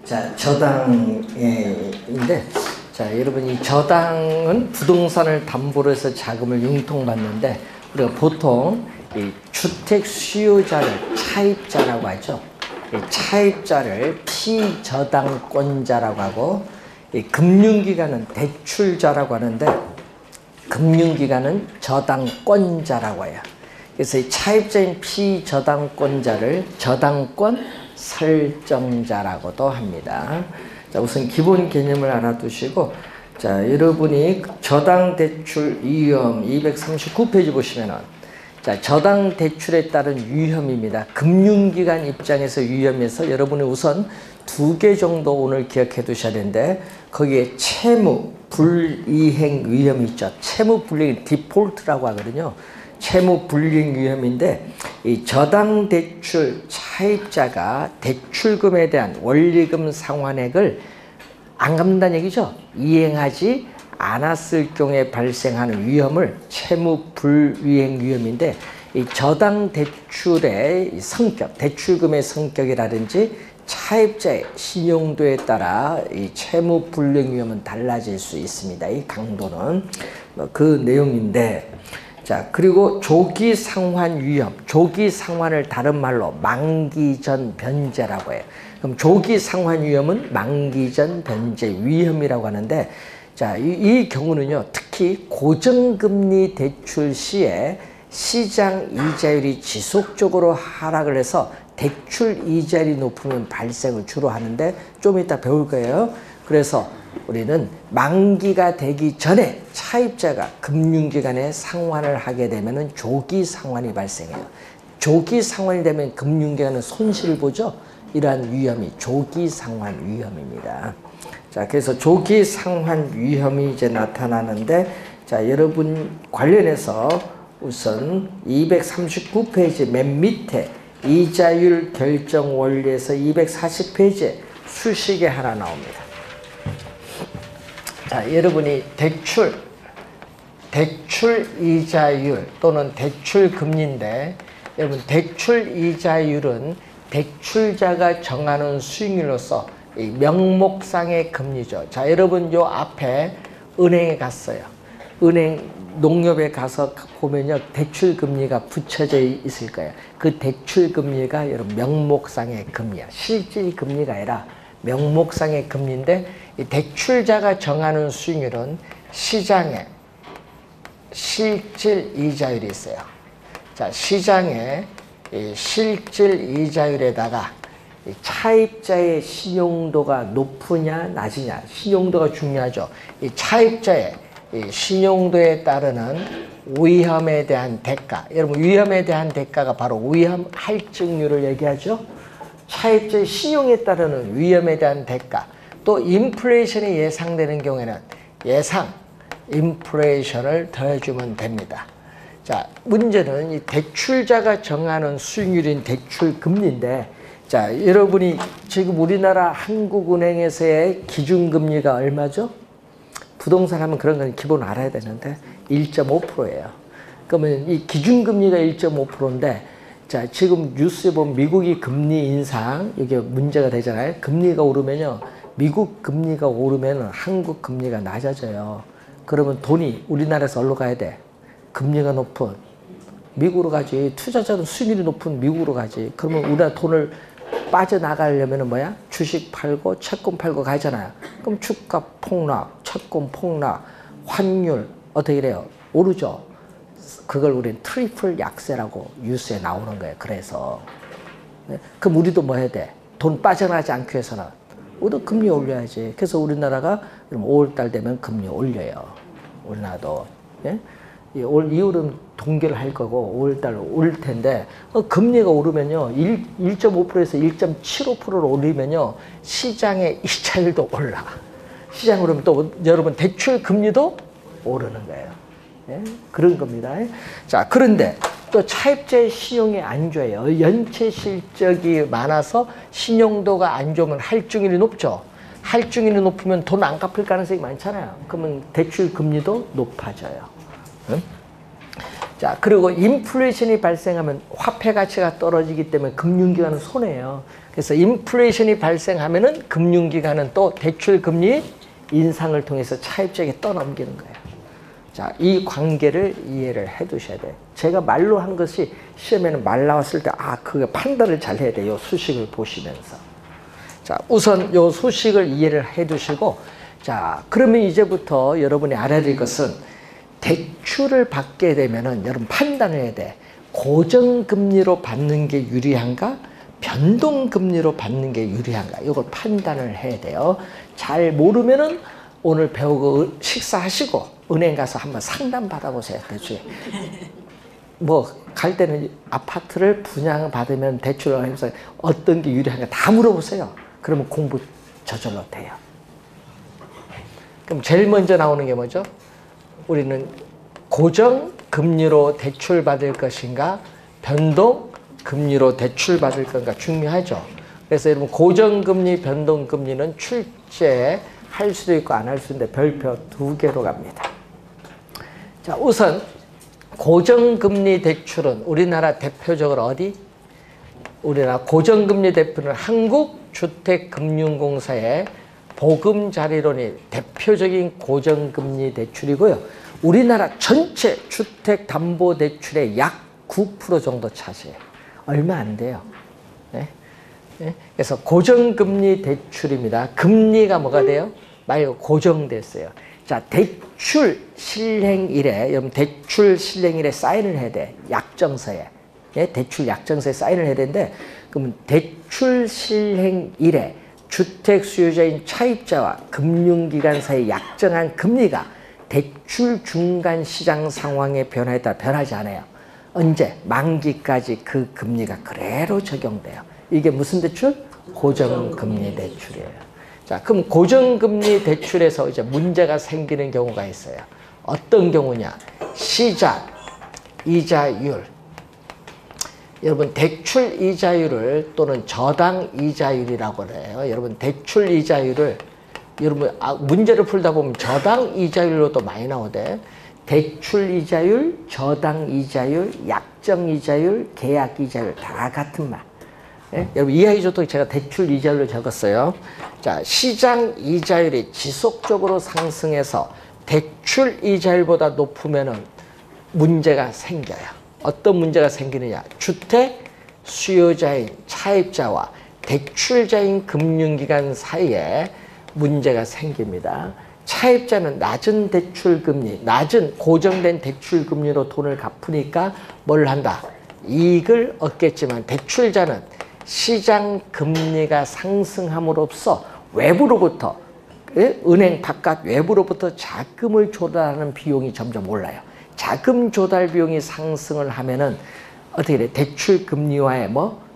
자, 저당인데, 자, 여러분 이 저당은 부동산을 담보로 해서 자금을 융통받는데, 우리가 보통 이 주택 수요자를 차입자라고 하죠. 이 차입자를 피저당권자라고 하고, 이 금융기관은 대출자라고 하는데, 금융기관은 저당권자라고 해요. 그래서 이 차입자인 피저당권자를 저당권 설정자라고도 합니다. 자, 우선 기본 개념을 알아두시고, 자, 여러분이 저당 대출 위험 239페이지 보시면은, 자, 저당 대출에 따른 위험입니다. 금융기관 입장에서 위험에서 여러분이 우선 2개 정도 오늘 기억해 두셔야 되는데, 거기에 채무 불이행 위험이 있죠. 채무 불이행 디폴트라고 하거든요. 채무 불이행 위험인데, 이 저당 대출 차입자가 대출금에 대한 원리금 상환액을 안 갚는다는 얘기죠. 이행하지 않았을 경우에 발생하는 위험을 채무 불이행 위험인데, 이 저당 대출의 성격, 대출금의 성격이라든지 차입자의 신용도에 따라 이 채무 불이행 위험은 달라질 수 있습니다. 이 강도는 그 내용인데, 자, 그리고 조기 상환 위험, 조기 상환을 다른 말로 만기 전 변제라고 해요. 그럼 조기 상환 위험은 만기 전 변제 위험이라고 하는데, 자, 이 경우는요, 특히 고정금리 대출 시에 시장 이자율이 지속적으로 하락을 해서 대출 이자율이 높으면 발생을 주로 하는데, 좀 이따 배울 거예요. 그래서 우리는 만기가 되기 전에 차입자가 금융기관에 상환을 하게 되면 조기 상환이 발생해요. 조기 상환이 되면 금융기관은 손실을 보죠. 이러한 위험이 조기 상환 위험입니다. 자, 그래서 조기 상환 위험이 이제 나타나는데, 자, 여러분 관련해서 우선 239페이지 맨 밑에 이자율 결정 원리에서 240페이지에 수식이 하나 나옵니다. 자, 여러분이 대출 이자율 또는 대출 금리인데, 여러분 대출 이자율은 대출자가 정하는 수익률로서 이 명목상의 금리죠. 자, 여러분 요 앞에 은행에 갔어요. 은행 농협에 가서 보면요, 대출 금리가 붙여져 있을 거예요. 그 대출 금리가 여러분 명목상의 금리야. 실질 금리가 아니라 명목상의 금리인데, 이 대출자가 정하는 수익률은 시장에 실질 이자율이 있어요. 자, 시장에 이 실질 이자율에다가 이 차입자의 신용도가 높으냐 낮으냐, 신용도가 중요하죠. 이 차입자의 이 신용도에 따르는 위험에 대한 대가, 여러분 위험에 대한 대가가 바로 위험 할증률을 얘기하죠. 차입자의 신용에 따르는 위험에 대한 대가, 또 인플레이션이 예상되는 경우에는 예상 인플레이션을 더해주면 됩니다. 자, 문제는 이 대출자가 정하는 수익률인 대출 금리인데, 자, 여러분이 지금 우리나라 한국은행에서의 기준금리가 얼마죠? 부동산 하면 그런 건 기본 알아야 되는데 1.5%예요. 그러면 이 기준금리가 1.5%인데, 자, 지금 뉴스에 보면 미국이 금리 인상, 이게 문제가 되잖아요. 금리가 오르면요, 미국 금리가 오르면 한국 금리가 낮아져요. 그러면 돈이 우리나라에서 어디로 가야 돼? 금리가 높은 미국으로 가지. 투자자는 수익률이 높은 미국으로 가지. 그러면 우리나라 돈을 빠져나가려면 뭐야? 주식 팔고 채권 팔고 가잖아요. 그럼 주가 폭락, 채권 폭락, 환율 어떻게 돼요? 오르죠. 그걸 우리는 트리플 약세라고 뉴스에 나오는 거예요. 그래서 그럼 우리도 뭐 해야 돼? 돈 빠져나가지 않기 위해서는 우리도 금리 올려야지. 그래서 우리나라가 5월달 되면 금리 올려요. 우리나라도. 예? 올 이후로는 동결을 할 거고 5월달 오를 텐데, 금리가 오르면요, 1.5%에서 1.75%로 오르면요, 시장의 이자율도 올라. 시장 오르면 또 여러분 대출 금리도 오르는 거예요. 예? 그런 겁니다. 자, 그런데 또 차입자의 신용이 안 좋아요. 연체 실적이 많아서 신용도가 안 좋으면 할증률이 높죠. 할증률이 높으면 돈 안 갚을 가능성이 많잖아요. 그러면 대출 금리도 높아져요. 응? 자, 그리고 인플레이션이 발생하면 화폐 가치가 떨어지기 때문에 금융기관은 손해예요. 그래서 인플레이션이 발생하면은 금융기관은 또 대출 금리 인상을 통해서 차입자에게 떠넘기는 거예요. 자, 이 관계를 이해를 해 두셔야 돼요. 제가 말로 한 것이 시험에는 말 나왔을 때, 그게 판단을 잘 해야 돼요. 수식을 보시면서. 자, 우선 요 수식을 이해를 해 두시고, 자, 그러면 이제부터 여러분이 알아야 될 것은 대출을 받게 되면은 여러분 판단을 해야 돼. 고정금리로 받는 게 유리한가? 변동금리로 받는 게 유리한가? 이걸 판단을 해야 돼요. 잘 모르면은 오늘 배우고 식사하시고 은행 가서 한번 상담 받아보세요. 대출. 갈 때는 아파트를 분양받으면 대출을 하면서 어떤 게 유리한가 다 물어보세요. 그러면 공부 저절로 돼요. 그럼 제일 먼저 나오는 게 뭐죠? 우리는 고정금리로 대출 받을 것인가 변동금리로 대출 받을 건가 중요하죠. 그래서 여러분 고정금리 변동금리는 출제할 수도 있고 안 할 수도 있는데 별표 2개로 갑니다. 자, 우선 고정금리 대출은 우리나라 대표적으로 어디? 우리나라 고정금리 대출은 한국주택금융공사의 보금자리론이 대표적인 고정금리 대출이고요. 우리나라 전체 주택담보대출의 약 9% 정도 차지해요. 얼마 안 돼요. 네? 네? 그래서 고정금리 대출입니다. 금리가 뭐가 돼요? 말고 고정됐어요. 자, 대출 실행일에, 여러분 대출 실행일에 사인을 해야 돼. 약정서에. 네? 대출 약정서에 사인을 해야 되는데, 그러면 대출 실행일에 주택 수요자인 차입자와 금융기관 사이 약정한 금리가 대출 중간 시장 상황의 변화에 따라 변하지 않아요. 언제? 만기까지 그 금리가 그대로 적용돼요. 이게 무슨 대출? 고정금리 대출이에요. 자, 그럼 고정금리 대출에서 이제 문제가 생기는 경우가 있어요. 어떤 경우냐? 시작 이자율. 여러분 대출 이자율을 또는 저당 이자율이라고 해요. 여러분 대출 이자율을 여러분 문제를 풀다 보면 저당 이자율로도 많이 나오대. 대출 이자율, 저당 이자율, 약정 이자율, 계약 이자율 다 같은 말. 예? 여러분 이해하기 좋도록 제가 대출 이자율로 적었어요. 자, 시장 이자율이 지속적으로 상승해서 대출 이자율보다 높으면은 문제가 생겨요. 어떤 문제가 생기느냐? 주택 수요자인 차입자와 대출자인 금융기관 사이에 문제가 생깁니다. 차입자는 낮은 대출금리, 낮은 고정된 대출금리로 돈을 갚으니까 뭘 한다? 이익을 얻겠지만 대출자는 시장 금리가 상승함으로써 외부로부터, 은행 바깥 외부로부터 자금을 조달하는 비용이 점점 올라요. 자금 조달 비용이 상승을 하면은 어떻게 돼? 대출 금리와의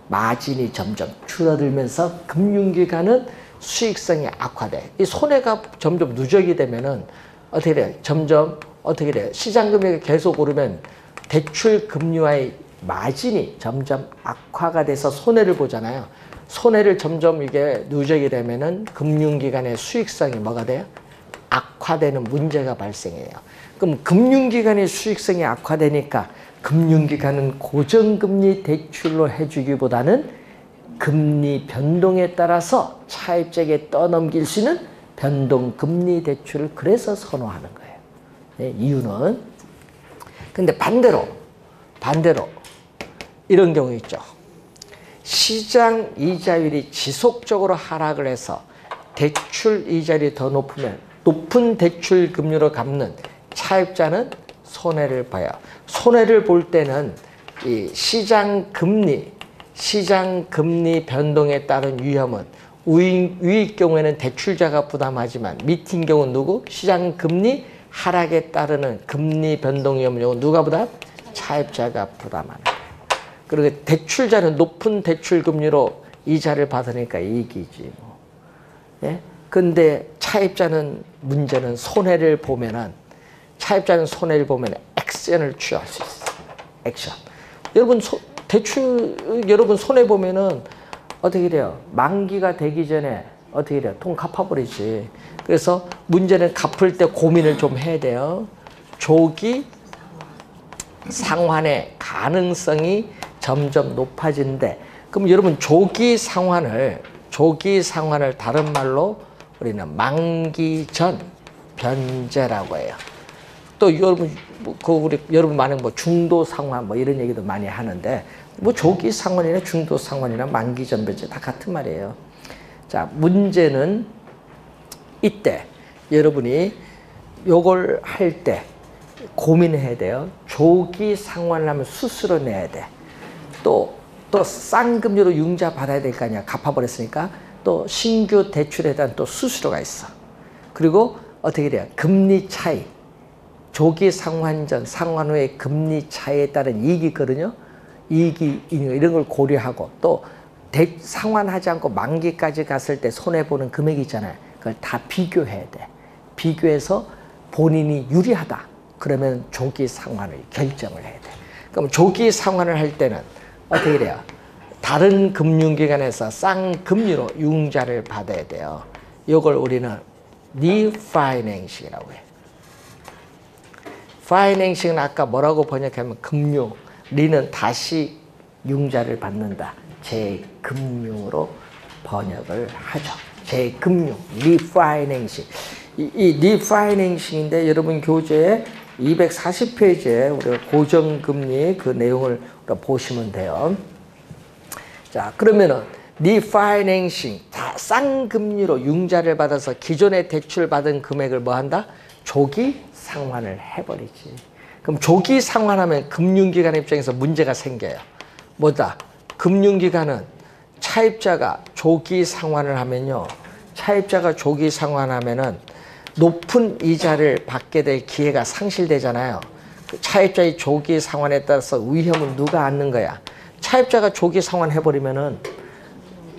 마진이 점점 줄어들면서 금융기관은 수익성이 악화돼. 이 손해가 점점 누적이 되면은 어떻게 돼? 점점 어떻게 돼? 시장 금리가 계속 오르면 대출 금리와의 마진이 점점 악화가 돼서 손해를 보잖아요. 손해를 점점 이게 누적이 되면은 금융기관의 수익성이 뭐가 돼요? 악화되는 문제가 발생해요. 그럼 금융기관의 수익성이 악화되니까 금융기관은 고정금리 대출로 해주기보다는 금리 변동에 따라서 차입자에게 떠넘길 수 있는 변동금리 대출을 그래서 선호하는 거예요. 네, 이유는. 근데 반대로 이런 경우 있죠. 시장 이자율이 지속적으로 하락을 해서 대출 이자율이 더 높으면 높은 대출 금리로 갚는 차입자는 손해를 봐요. 손해를 볼 때는 이 시장 금리 변동에 따른 위험은 위익 경우에는 대출자가 부담하지만 밑인 경우는 누구? 시장 금리 하락에 따르는 금리 변동 위험은 누가 부담? 차입자가 부담하는 거예요. 그리고 대출자는 높은 대출 금리로 이자를 받으니까 이익이지 뭐. 예? 근데 차입자는 문제는 손해를 보면은 액션을 취할 수 있어요. 액션. 여러분 여러분 손해 보면은 어떻게 돼요? 만기가 되기 전에 어떻게 돼요? 돈 갚아버리지. 그래서 문제는 갚을 때 고민을 좀 해야 돼요. 조기 상환의 가능성이 점점 높아지는데, 그럼 여러분 조기상환을 다른 말로 우리는 만기전 변제라고 해요. 또 여러분 여러분 많은 뭐 중도상환 뭐 이런 얘기도 많이 하는데 뭐 조기상환이나 중도상환이나 만기전 변제 다 같은 말이에요. 자, 문제는 이때 여러분이 요걸 할 때 고민해야 돼요. 조기상환을 하면 수수료 내야 돼. 또 쌍금리로 융자 받아야 될 거 아니야. 갚아버렸으니까 또 신규 대출에 대한 또 수수료가 있어. 그리고 어떻게 돼요? 금리 차이. 조기 상환 전, 상환 후의 금리 차이에 따른 이익이 있거든요. 이익이 이런 걸 고려하고 또 상환하지 않고 만기까지 갔을 때 손해보는 금액이 있잖아요. 그걸 다 비교해야 돼. 비교해서 본인이 유리하다. 그러면 조기 상환을 결정을 해야 돼. 그럼 조기 상환을 할 때는 어떻게 돼요? 다른 금융기관에서 쌍금리로 융자를 받아야 돼요. 이걸 우리는 리파이낸싱이라고 해요. 파이낸싱은 아까 뭐라고 번역하면 금융, 리는 다시 융자를 받는다. 재금융으로 번역을 하죠. 재금융, 리파이낸싱. 이 리파이낸싱인데 여러분 교재에 240페이지에 우리가 고정금리 그 내용을 보시면 돼요. 자, 그러면은 리파이낸싱, 쌍금리로 융자를 받아서 기존에 대출받은 금액을 뭐 한다? 조기 상환을 해버리지. 그럼 조기 상환하면 금융기관 입장에서 문제가 생겨요. 뭐다? 금융기관은 차입자가 조기 상환을 하면요. 차입자가 조기 상환하면은 높은 이자를 받게 될 기회가 상실되잖아요. 차입자의 조기 상환에 따라서 위험은 누가 안는 거야? 차입자가 조기 상환해버리면은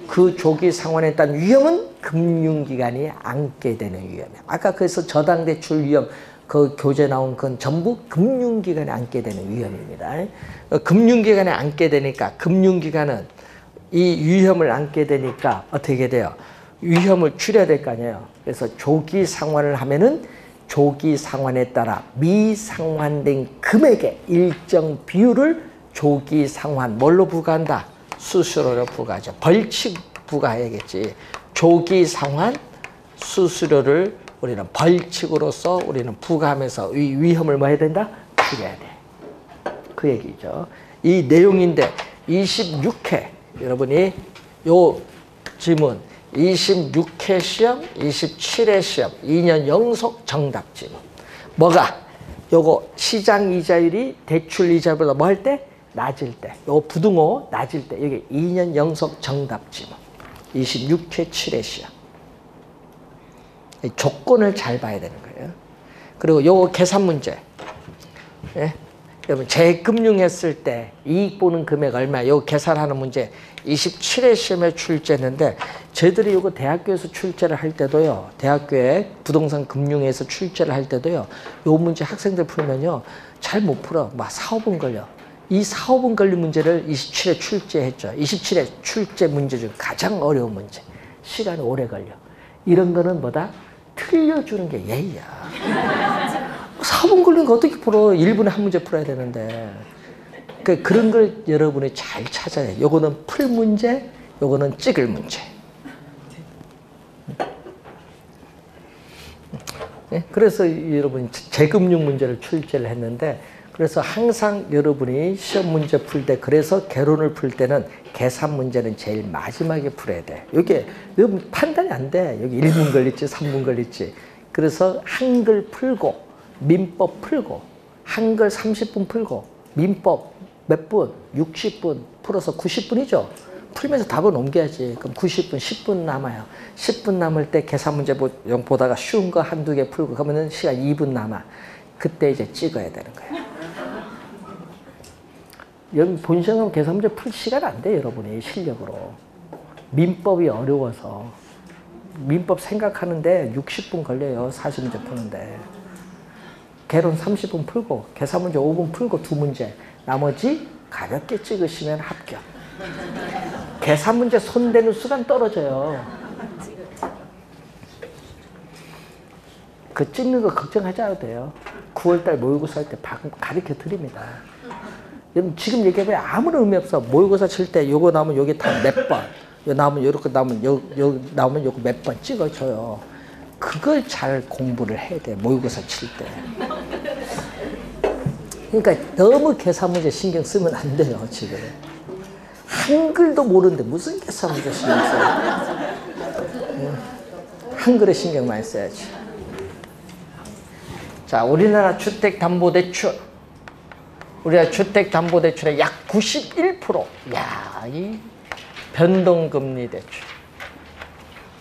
그 조기 상환에 따른 위험은 금융기관이 안게 되는 위험이야. 아까 그래서 저당대출 위험, 그 교재 나온 건 전부 금융기관이 안게 되는 위험입니다. 금융기관이 안게 되니까 금융기관은 이 위험을 안게 되니까 어떻게 돼요? 위험을 줄여야 될 거 아니에요. 그래서 조기 상환을 하면은 조기 상환에 따라 미상환된 금액의 일정 비율을 조기 상환 뭘로 부과한다? 수수료로 부과하죠. 벌칙 부과해야겠지. 조기 상환 수수료를 우리는 벌칙으로서 우리는 부과하면서 이 위험을 뭐 해야 된다? 줄여야 돼. 그 얘기죠. 이 내용인데 26회 여러분이 요 지문 26회 시험, 27회 시험 2년 연속 정답 지문. 뭐가? 요거 시장 이자율이 대출 이자보다 뭐 할 때? 낮을 때. 요 부등호 낮을 때. 여기 2년 연속 정답 지문. 26회 7회 시험. 조건을 잘 봐야 되는 거예요. 그리고 요거 계산 문제. 예? 여러분 재금융했을 때 이익 보는 금액 얼마? 요 계산하는 문제 27회 시험에 출제했는데 저희들이 요거 대학교에서 출제를 할 때도요. 대학교에 부동산 금융에서 출제를 할 때도요. 요 문제 학생들 풀면요. 잘 못 풀어. 막 4, 5분 걸려. 이 4, 5분 걸린 문제를 27회 출제했죠. 27회 출제 문제 중 가장 어려운 문제. 시간이 오래 걸려. 이런 거는 뭐다? 틀려주는 게 예의야. 4분 걸린 거 어떻게 풀어? 1분에 한 문제 풀어야 되는데. 그런 걸 여러분이 잘 찾아야 해요. 요거는 풀 문제, 요거는 찍을 문제. 그래서 여러분이 재금융 문제를 출제를 했는데 그래서 항상 여러분이 시험 문제 풀 때 그래서 개론을 풀 때는 계산 문제는 제일 마지막에 풀어야 돼. 여기 판단이 안 돼. 여기 1분 걸릴지 3분 걸릴지. 그래서 한글 풀고 민법 풀고 한글 30분 풀고 민법 몇 분? 60분 풀어서 90분이죠. 풀면서 답을 옮겨야지. 그럼 90분, 10분 남아요. 10분 남을 때 계산 문제 보다가 쉬운 거 한두 개 풀고 그러면 시간 2분 남아. 그때 이제 찍어야 되는 거예요. 여러분 본시험 계산 문제 풀 시간 안 돼, 여러분이 실력으로. 민법이 어려워서. 민법 생각하는데 60분 걸려요. 40문제 푸는데. 개론 30분 풀고 계산 문제 5분 풀고 2문제. 나머지 가볍게 찍으시면 합격. 계산 문제 손대는 수간 떨어져요. 그 찍는 거 걱정하지 않아도 돼요. 9월달 모의고사 할 때 가르쳐 드립니다. 여러분 지금 얘기해봐야 아무런 의미 없어. 모의고사 칠 때 요거 나오면 여기 다 몇 번, 요 나오면 요렇게 나오면 요 나오면 요거 몇 번 찍어줘요. 그걸 잘 공부를 해야 돼. 모의고사 칠 때. 그러니까 너무 계산 문제 신경 쓰면 안 돼요. 지금 한글도 모르는데 무슨 계산 문제 신경 써요. 한글에 신경 많이 써야지. 자, 우리나라 주택담보대출. 우리나라 주택담보대출의 약 91%. 야, 이 변동금리 대출.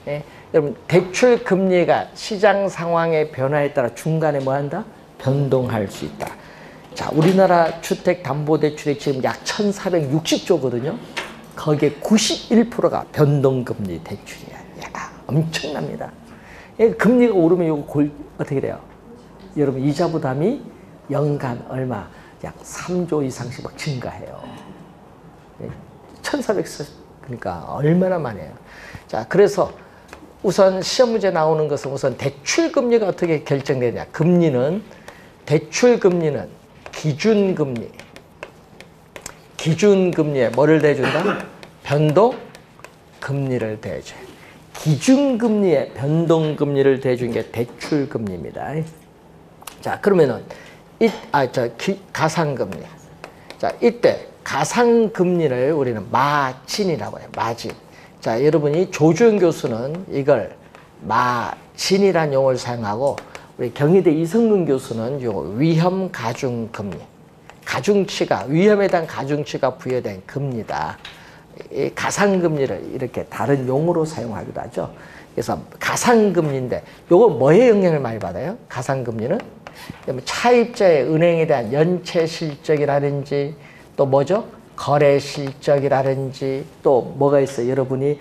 예? 여러분, 대출 금리가 시장 상황의 변화에 따라 중간에 뭐 한다? 변동할 수 있다. 자, 우리나라 주택담보대출이 지금 약 1,460조거든요. 거기에 91%가 변동금리 대출이야. 야, 엄청납니다. 예, 금리가 오르면 이거 어떻게 돼요? 여러분, 이자 부담이 연간 얼마? 약 3조 이상씩 막 증가해요. 1,400, 그러니까 얼마나 많이 해요. 자, 그래서 우선 시험 문제 나오는 것은 우선 대출 금리가 어떻게 결정되냐. 대출 금리는 기준금리. 기준금리에 뭐를 대준다? 변동금리를 대줘요. 기준금리에 변동금리를 대준 게 대출금리입니다. 자, 그러면은 가상금리. 자, 이때 가상금리를 우리는 마진이라고 해요. 마진. 자, 여러분이 조주현 교수는 이걸 마진이라는 용어를 사용하고 우리 경희대 이성근 교수는 요 위험가중금리. 가중치가, 위험에 대한 가중치가 부여된 금리다. 이 가상금리를 이렇게 다른 용어로 사용하기도 하죠. 그래서 가상금리인데 요거 뭐에 영향을 많이 받아요? 가상금리는 차입자의 은행에 대한 연체 실적이라든지 또 뭐죠? 거래 실적이라든지 또 뭐가 있어요? 여러분이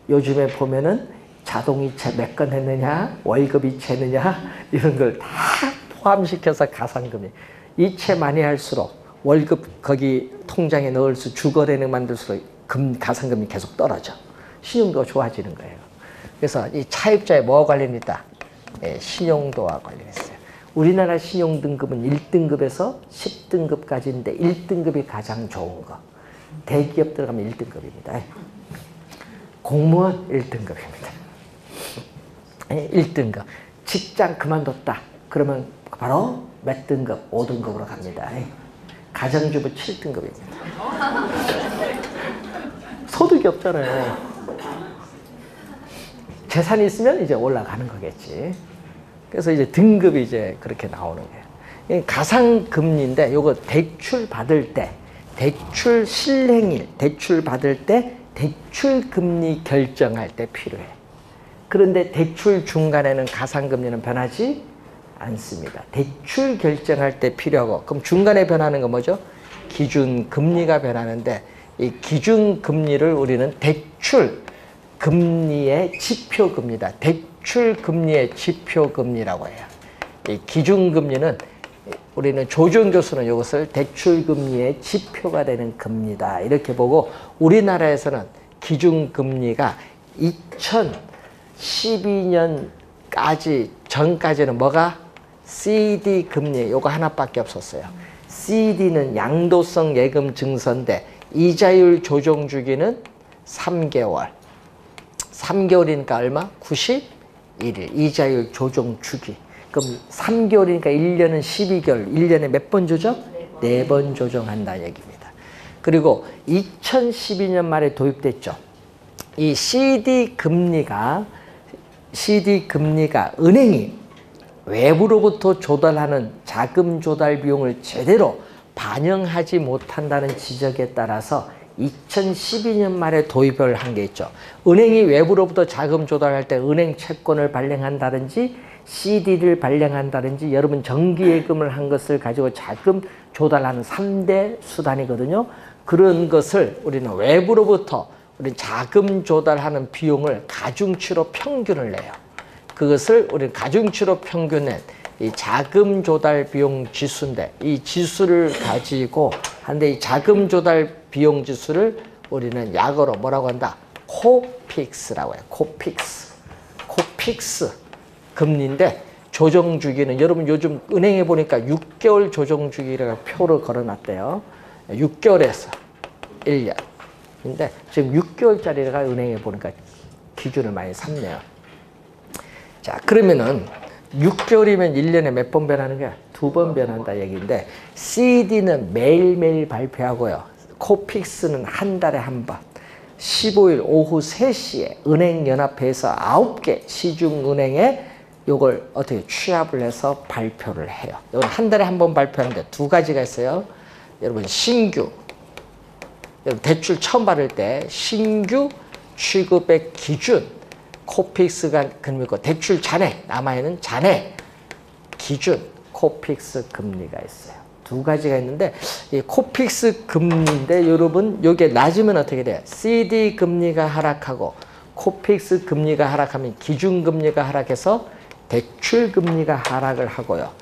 요즘에 보면은 자동이체 몇 건 했느냐, 월급 이체느냐 이런 걸 다 포함시켜서 가상금리. 이체 많이 할수록 월급 거기 통장에 넣을수록 주거래는 만들수록 가상금리 계속 떨어져. 신용도가 좋아지는 거예요. 그래서 이 차입자에 뭐와 관련이 있다? 예, 신용도와 관련있어요. 우리나라 신용등급은 1등급에서 10등급까지인데 1등급이 가장 좋은 거. 대기업 들어가면 1등급입니다. 공무원 1등급입니다. 1등급. 직장 그만뒀다. 그러면 바로 몇 등급? 5등급으로 갑니다. 가정주부 7등급입니다. 소득이 없잖아요. 재산이 있으면 이제 올라가는 거겠지. 그래서 이제 등급이 이제 그렇게 나오는 거예요. 가상금리인데 요거 대출 받을 때, 대출 실행일, 대출 받을 때 대출 금리 결정할 때 필요해. 그런데 대출 중간에는 가상금리는 변하지 않습니다. 대출 결정할 때 필요하고, 그럼 중간에 변하는 건 뭐죠? 기준금리가 변하는데 이 기준금리를 우리는 대출 금리의 지표금리다. 대출 금리의 지표금리라고 해요. 이 기준금리는 우리는 조주현 교수는 이것을 대출 금리의 지표가 되는 금리다. 이렇게 보고 우리나라에서는 기준금리가 2012년까지 전까지는 뭐가? CD 금리 요거 하나밖에 없었어요. CD는 양도성 예금 증서인데 이자율 조정 주기는 3개월. 3개월이니까 얼마? 91일. 이자율 조정 주기. 그럼 3개월이니까 1년은 12개월. 1년에 몇 번 조정? 4번 조정한다 얘기입니다. 그리고 2012년 말에 도입됐죠. 이 CD 금리가 은행이 외부로부터 조달하는 자금 조달 비용을 제대로 반영하지 못한다는 지적에 따라서 2012년 말에 도입을 한 게 있죠. 은행이 외부로부터 자금 조달할 때 은행 채권을 발행한다든지 CD를 발행한다든지 여러분 정기예금을 한 것을 가지고 자금 조달하는 3대 수단이거든요. 그런 것을 우리는 외부로부터 우리 자금 조달하는 비용을 가중치로 평균을 내요. 그것을 우리 가중치로 평균낸 이 자금 조달 비용 지수인데 이 지수를 가지고 한데 이 자금 조달 비용 지수를 우리는 약어로 뭐라고 한다? 코픽스라고 해요. 코픽스 금리인데 조정 주기는 여러분 요즘 은행에 보니까 6개월 조정 주기라고 표를 걸어놨대요. 6개월에서 1년. 근데 지금 6개월짜리가 은행에 보니까 기준을 많이 삼네요. 자, 그러면은 6개월이면 1년에 몇 번 변하는 거야? 2번 변한다 얘기인데, CD는 매일매일 발표하고요. 코픽스는 한 달에 한 번. 15일 오후 3시에 은행연합회에서 9개 시중은행에 요걸 어떻게 취합을 해서 발표를 해요. 이건 한 달에 한 번 발표하는데 두 가지가 있어요. 여러분 신규, 여러분 대출 처음 받을 때 신규 취급의 기준, 코픽스가 금리고 대출 잔해, 남아있는 잔해 기준, 코픽스 금리가 있어요. 두 가지가 있는데 이 코픽스 금리인데 여러분 요게 낮으면 어떻게 돼요? CD 금리가 하락하고 코픽스 금리가 하락하면 기준 금리가 하락해서 대출 금리가 하락을 하고요.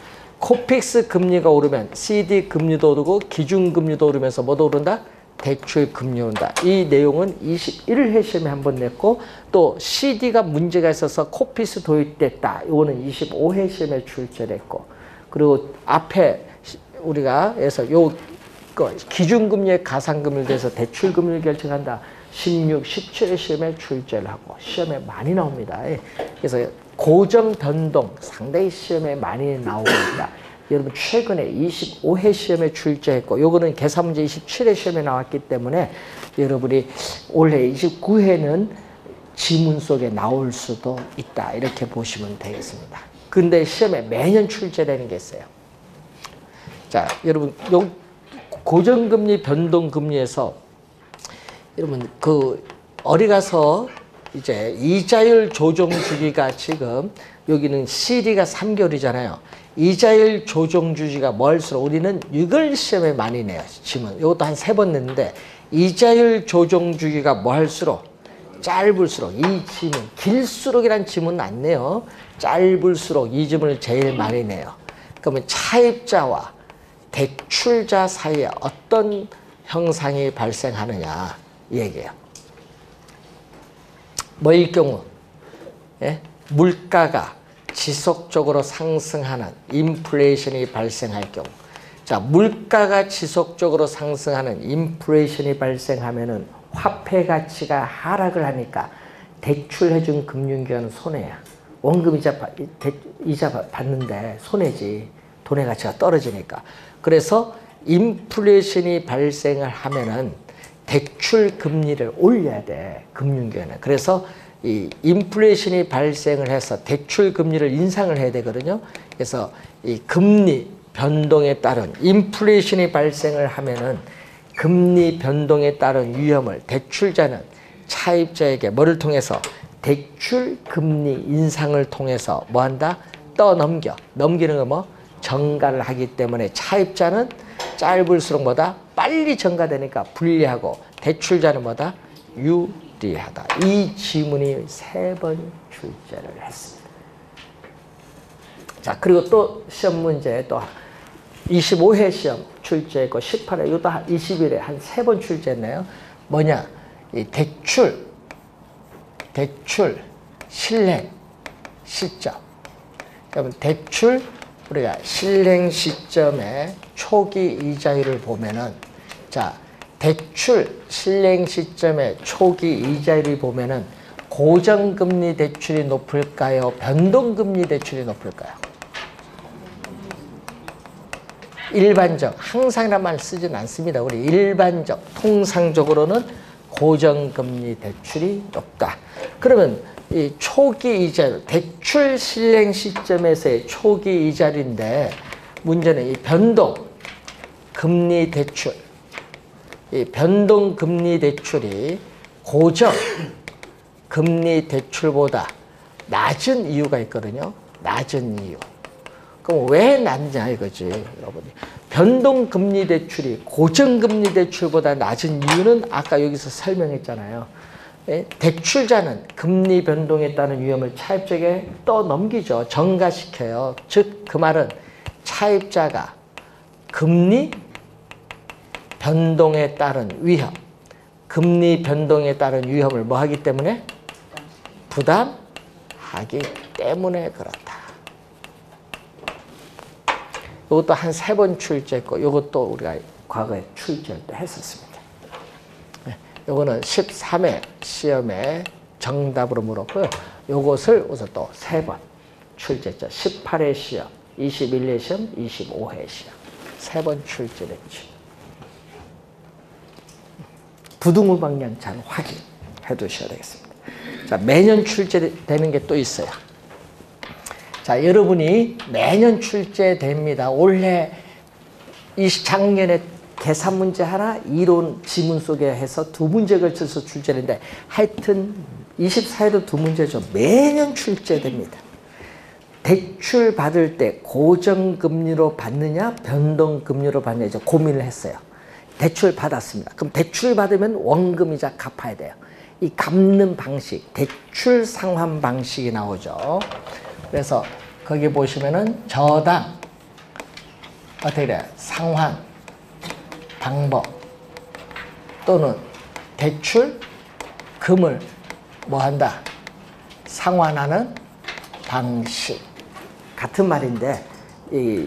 코픽스 금리가 오르면 CD 금리도 오르고 기준 금리도 오르면서 뭐도 오른다? 대출 금리 오른다. 이 내용은 21회 시험에 한번 냈고 또 CD가 문제가 있어서 코픽스 도입됐다. 이거는 25회 시험에 출제됐고 그리고 앞에 우리가 해서 요 기준금리의 가상금리에 대해서 대출금리를 결정한다. 16, 17회 시험에 출제를 하고 시험에 많이 나옵니다. 그래서 고정 변동 상당히 시험에 많이 나오고 있다. 여러분 최근에 25회 시험에 출제했고 요거는 계산문제 27회 시험에 나왔기 때문에 여러분이 올해 29회는 지문 속에 나올 수도 있다. 이렇게 보시면 되겠습니다. 근데 시험에 매년 출제되는 게 있어요. 자, 여러분 요 고정금리 변동금리에서 여러분 그 어디 가서 이제 이자율 조정 주기가 지금 여기는 CD가 3개월이잖아요. 이자율 조정 주기가 멀수록 우리는 이걸 시험에 많이 내요. 지문. 이것도 한 3번 냈는데 이자율 조정 주기가 멀수록 짧을수록 이 지문 길수록이란 지문은 안 내요. 짧을수록 이 지문을 제일 많이 내요. 그러면 차입자와 대출자 사이에 어떤 형상이 발생하느냐 이 얘기예요. 뭐일 경우 물가가 지속적으로 상승하는 인플레이션이 발생할 경우 자 물가가 지속적으로 상승하는 인플레이션이 발생하면은 화폐 가치가 하락을 하니까 대출해준 금융기관은 손해야. 원금 이자 받는데 손해지. 돈의 가치가 떨어지니까. 그래서 인플레이션이 발생을 하면은 대출 금리를 올려야 돼. 금융기관은. 그래서 이 인플레이션이 발생을 해서 대출 금리를 인상을 해야 되거든요. 그래서 이 금리 변동에 따른 인플레이션이 발생을 하면은 금리 변동에 따른 위험을 대출자는 차입자에게 뭐를 통해서 대출 금리 인상을 통해서 뭐 한다? 떠넘겨. 넘기는 거 뭐? 전가를 하기 때문에 차입자는 짧을수록 뭐다? 빨리 전가되니까 불리하고 대출자는 뭐다? 유리하다. 이 지문이 3번 출제를 했습니다. 자, 그리고 또 시험 문제 또 25회 시험 출제했고 18회 이것도 20일에 한 3번 출제했네요. 뭐냐? 이 대출 실행 시점. 그러면 대출 우리가 실행 시점의 초기 이자율을 보면은 자 대출 실행 시점의 초기 이자율을 보면은 고정금리 대출이 높을까요? 변동금리 대출이 높을까요? 일반적, 항상이란 말 쓰진 않습니다. 우리 일반적, 통상적으로는 고정금리 대출이 높다. 그러면 이 초기 이자율, 대출 실행 시점에서의 초기 이자율인데 문제는 이 변동 금리 대출, 이 변동 금리 대출이 고정 금리 대출보다 낮은 이유가 있거든요. 낮은 이유. 그럼 왜 낮냐 이거지, 여러분이. 변동금리 대출이 고정금리 대출보다 낮은 이유는 아까 여기서 설명했잖아요. 대출자는 금리 변동에 따른 위험을 차입자에게 떠넘기죠. 전가시켜요. 즉 그 말은 차입자가 금리 변동에 따른 위험, 금리 변동에 따른 위험을 뭐 하기 때문에? 부담하기 때문에 그렇다. 이것도 한 3번 출제했고 이것도 우리가 과거에 출제를 또 했었습니다. 요거는 13회 시험에 정답으로 물었고요. 요것을 우선 또 3번 출제했죠. 18회 시험, 21회 시험, 25회 시험. 3번 출제됐죠. 부등호 방향 잘 확인해 두셔야 되겠습니다. 자, 매년 출제되는 게 또 있어요. 자, 여러분이 매년 출제됩니다. 올해 작년에 계산 문제 하나, 이론 지문 속에 해서 2문제 걸쳐서 출제했는데 하여튼 24회도 2문제죠. 매년 출제됩니다. 대출 받을 때 고정금리로 받느냐 변동금리로 받느냐 이제 고민을 했어요. 대출 받았습니다. 그럼 대출 받으면 원금이자 갚아야 돼요. 이 갚는 방식, 대출 상환 방식이 나오죠. 그래서 거기 보시면은 저당 어떻게 돼요? 상환 방법 또는 대출금을 뭐 한다? 상환하는 방식. 같은 말인데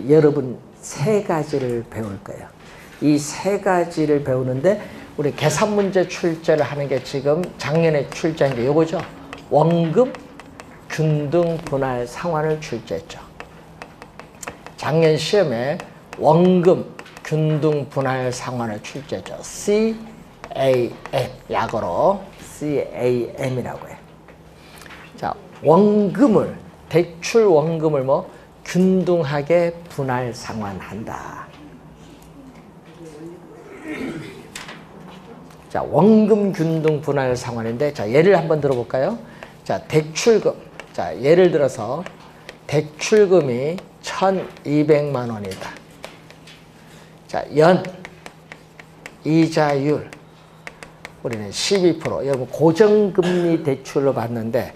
여러분 3가지를 배울 거예요. 이 3가지를 배우는데 우리 계산 문제 출제를 하는 게 지금 작년에 출제한 게 요거죠. 원금, 균등, 분할, 상환을 출제했죠. 작년 시험에 원금, 균등, 분할, 상환을 출제했죠. CAM, 약어로 CAM이라고 해요. 자, 원금을, 대출 원금을 뭐 균등하게 분할 상환한다. 자, 원금, 균등, 분할 상환인데, 자, 예를 한번 들어볼까요? 자, 대출금. 자, 예를 들어서 대출금이 1,200만 원이다. 자, 연 이자율 우리는 12%. 여러분 고정금리 대출로 받는데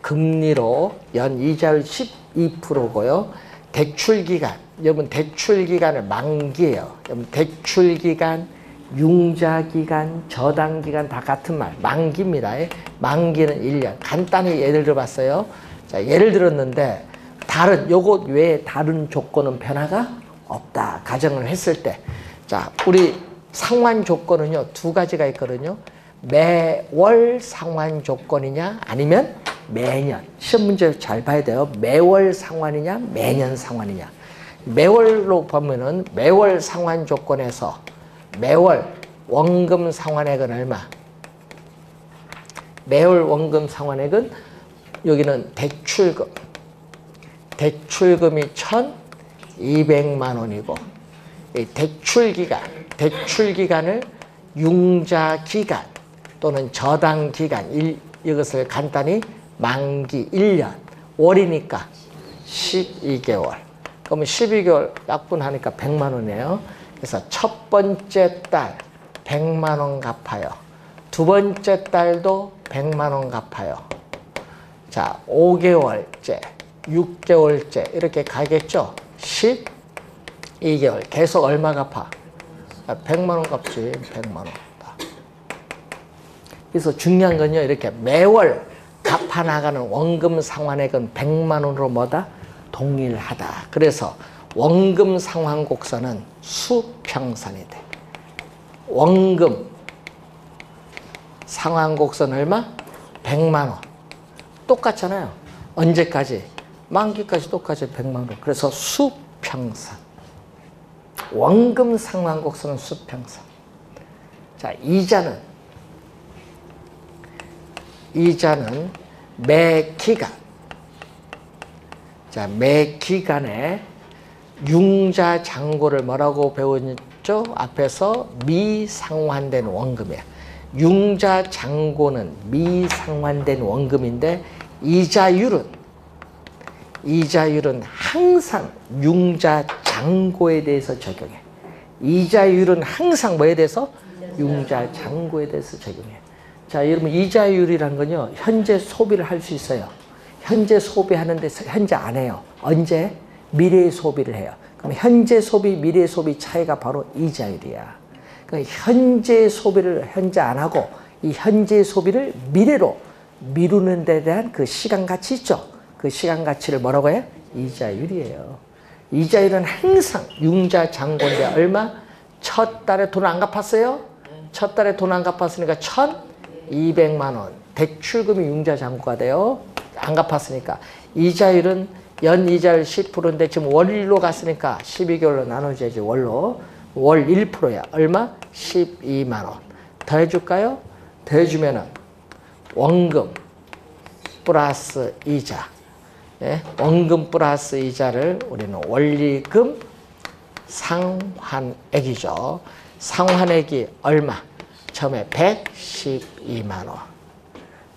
고정금리로 연 이자율 12%고요. 대출기간, 여러분 대출기간은 만기예요. 여러분 대출기간, 융자기간, 저당기간 다 같은 말, 만기입니다. 만기는 1년. 간단히 예를 들어봤어요. 자, 예를 들었는데 요것 외에 다른 조건은 변화가 없다. 가정을 했을 때. 자, 우리 상환 조건은요, 2가지가 있거든요. 매월 상환 조건이냐, 아니면 매년. 시험 문제 잘 봐야 돼요. 매월 상환이냐, 매년 상환이냐. 매월로 보면은 매월 상환 조건에서 매월 원금 상환액은 얼마? 매월 원금 상환액은 여기는 대출금. 대출금이 1,200만 원이고 이 대출기간을 융자기간 또는 저당기간 이것을 간단히 만기 1년, 월이니까 12개월. 그러면 12개월 약분하니까 100만 원이에요. 그래서 첫 번째 달 100만 원 갚아요. 두 번째 달도 100만 원 갚아요. 자, 5개월째, 6개월째 이렇게 가겠죠. 12개월 계속 얼마 갚아? 100만 원 갚지. 100만 원. 그래서 중요한 건요, 이렇게 매월 갚아나가는 원금 상환액은 100만 원으로 뭐다? 동일하다. 그래서 원금 상환 곡선은 수평선이 돼. 원금 상환 곡선 얼마? 100만 원. 똑같잖아요. 언제까지? 만기까지 똑같이 100만 원. 그래서 수평선. 원금 상환 곡선은 수평선. 자, 이자는 매기간. 자, 매기간에 융자 잔고를 뭐라고 배웠죠? 앞에서 미상환된 원금이야. 융자 잔고는 미상환된 원금인데 이자율은 항상 융자 잔고에 대해서 적용해. 이자율은 항상 뭐에 대해서? 융자 잔고에 대해서 적용해. 자, 여러분 이자율이란 건요, 현재 소비를 할 수 있어요. 현재 소비하는데 현재 안 해요. 언제? 미래의 소비를 해요. 그럼 현재 소비, 미래 소비 차이가 바로 이자율이야. 그러니까 현재 소비를 현재 안 하고 이 현재 소비를 미래로 미루는 데 대한 그 시간 가치 있죠? 그 시간 가치를 뭐라고 해요? 이자율이에요. 이자율은 항상 융자 잔고인데 얼마? 첫 달에 돈 안 갚았어요? 첫 달에 돈 안 갚았으니까 1,200만 원. 대출금이 융자 잔고가 돼요. 안 갚았으니까. 이자율은 연 이자율 10%인데 지금 월로 갔으니까 12개월로 나눠줘야지 월로. 월 1%야. 얼마? 12만 원. 더 해줄까요? 더 해주면은 원금 플러스 이자. 예? 원금 플러스 이자를 우리는 원리금 상환액이죠. 상환액이 얼마? 처음에 112만 원.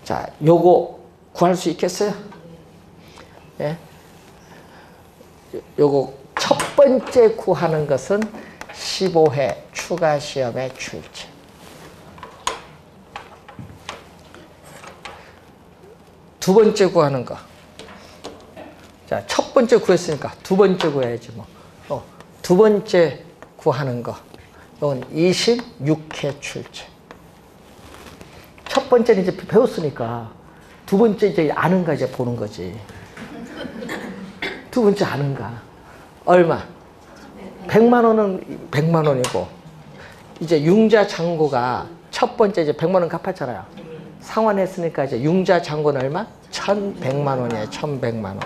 자, 요거 구할 수 있겠어요? 예? 요거 첫 번째 구하는 것은 15회 추가 시험의 출제. 두 번째 구하는 거. 자, 첫 번째 구했으니까 두 번째 구해야지 뭐. 두 번째 구하는 거. 이건 26회 출제. 첫 번째는 이제 배웠으니까 두 번째 이제 아는가 이제 보는 거지. 두 번째 아는가. 얼마? 100만 원은 100만 원이고 이제 융자 잔고가 첫 번째 이제 100만 원 갚았잖아요. 상환했으니까 이제 융자 잔고는 얼마? 1,100만 원이에요. 1,100만 원.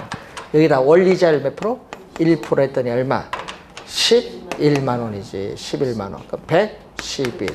여기다 원리자율 몇 프로? 1% 했더니 얼마? 11만 원이지. 11만 원. 그럼 111.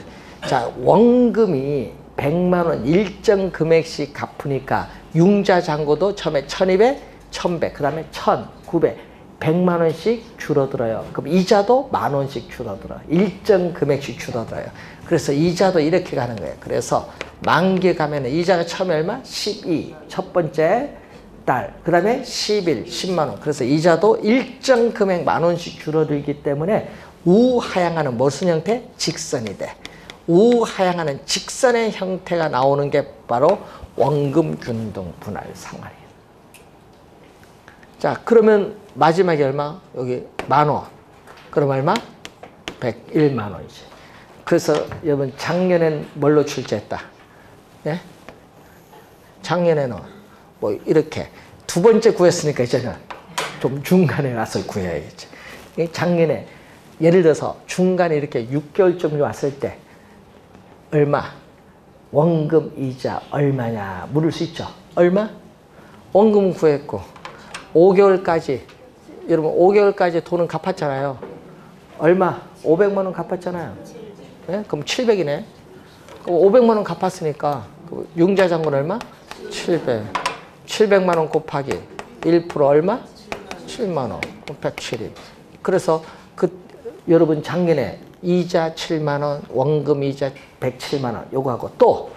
자, 원금이 100만 원 일정 금액씩 갚으니까 융자 잔고도 처음에 1,200, 1,100, 그 다음에 1,900, 100만 원씩 줄어들어요. 그럼 이자도 10,000원씩 줄어들어요. 일정 금액씩 줄어들어요. 그래서 이자도 이렇게 가는 거예요. 그래서 만기 가면은 이자가 처음에 얼마? 12. 첫 번째 달. 그 다음에 11, 10만 원. 그래서 이자도 일정 금액 10,000원씩 줄어들기 때문에 우하향하는 무슨 형태? 직선이 돼. 우하향하는 직선의 형태가 나오는 게 바로 원금 균등 분할 상환이에요. 자, 그러면 마지막에 얼마? 여기 10,000원. 그럼 얼마? 101만 원이지. 그래서 여러분 작년엔 뭘로 출제했다? 예? 작년에는 뭐 이렇게 두 번째 구했으니까 이제는 좀 중간에 와서 구해야겠지. 작년에 예를 들어서 중간에 이렇게 6개월쯤 왔을 때 얼마? 원금 이자 얼마냐 물을 수 있죠. 얼마? 원금 구했고 5개월까지 여러분 5개월까지 돈은 갚았잖아요. 얼마? 500만 원 갚았잖아요. 네? 그럼 700이네. 그럼 500만 원 갚았으니까 융자 잔고는 얼마? 700. 700만 원 곱하기 1% 얼마? 7만 원. 107일. 그래서 여러분 작년에 이자 7만 원, 원금 이자 107만 원 요거 하고 또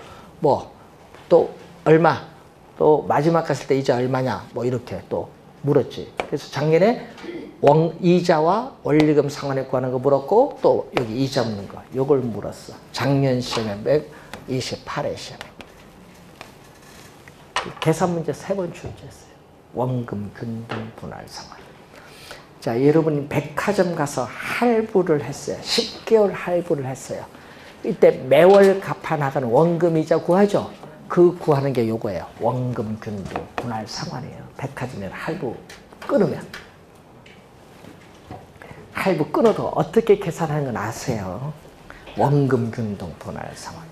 얼마? 또 마지막 갔을 때 이자 얼마냐? 뭐 이렇게 또 물었지. 그래서 작년에 이자와 원리금 상환액 구하는 거 물었고 또 여기 이자 묻는 거 요걸 물었어. 작년 시험에 128회 시험에. 계산 문제 3번 출제했어요. 원금 균등 분할 상환. 자, 여러분이 백화점 가서 할부를 했어요. 10개월 할부를 했어요. 이때 매월 갚아 나가는 원금 이자 구하죠. 그 구하는 게 요거예요. 원금 균등 분할 상환이에요. 백화점에 할부 끊으면. 할부 끊어도 어떻게 계산하는 건 아세요? 원금 균등 분할 상환.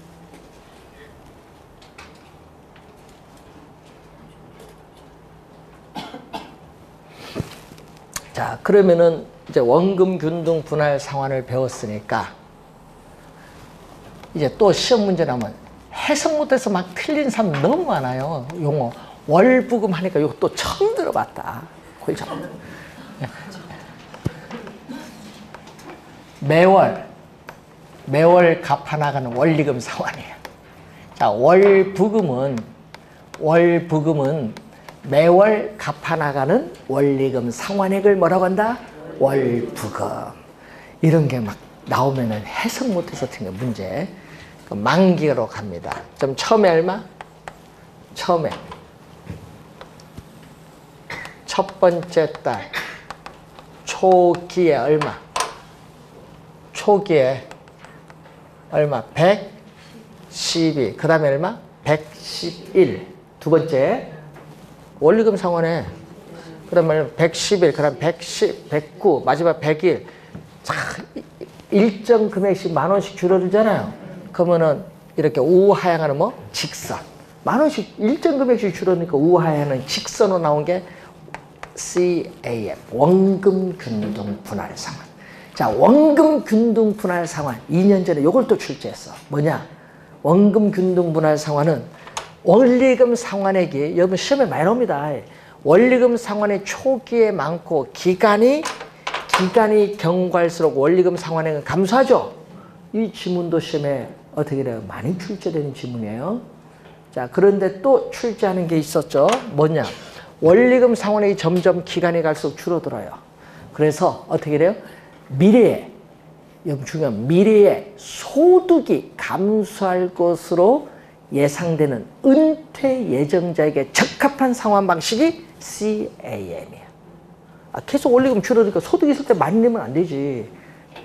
자, 그러면은 이제 원금 균등 분할 상환을 배웠으니까 이제 또 시험 문제 나오면 해석 못해서 막 틀린 사람 너무 많아요. 용어. 월부금 하니까 이거 또 처음 들어봤다. 매월 갚아나가는 원리금 상환이에요. 자, 월부금은 매월 갚아나가는 원리금 상환액을 뭐라고 한다? 월부금. 이런 게 막 나오면은 해석 못해서 틀린 문제. 만기로 갑니다. 그럼 처음에 얼마? 처음에 첫 번째 달 초기에 얼마? 초기에 얼마? 112. 그 다음에 얼마? 111. 두 번째 원리금 상환에 그러면 111, 그다음 110, 109, 마지막 101. 자, 일정 금액씩 10,000원씩 줄어들잖아요. 그러면은 이렇게 우하향하는 뭐? 직선. 10,000원씩 일정 금액씩 줄어드니까 우하향하는 직선으로 나온 게 CAM, 원금 균등 분할 상환. 자, 원금 균등 분할 상환. 2년 전에 이걸 또 출제했어. 뭐냐? 원금 균등 분할 상환은 원리금 상환액이 여러분 시험에 많이 나옵니다. 원리금 상환의 초기에 많고 기간이 경과할수록 원리금 상환액은 감소하죠. 이 지문도 시험에 어떻게 돼요? 많이 출제되는 지문이에요. 자, 그런데 또 출제하는 게 있었죠. 뭐냐? 원리금 상환액이 점점 기간이 갈수록 줄어들어요. 그래서 어떻게 돼요? 미래에, 여러분 중요한 미래에 소득이 감소할 것으로 예상되는 은퇴 예정자에게 적합한 상환 방식이 CAM이야. 계속 원리금 줄어드니까 소득이 있을 때 많이 내면 안 되지.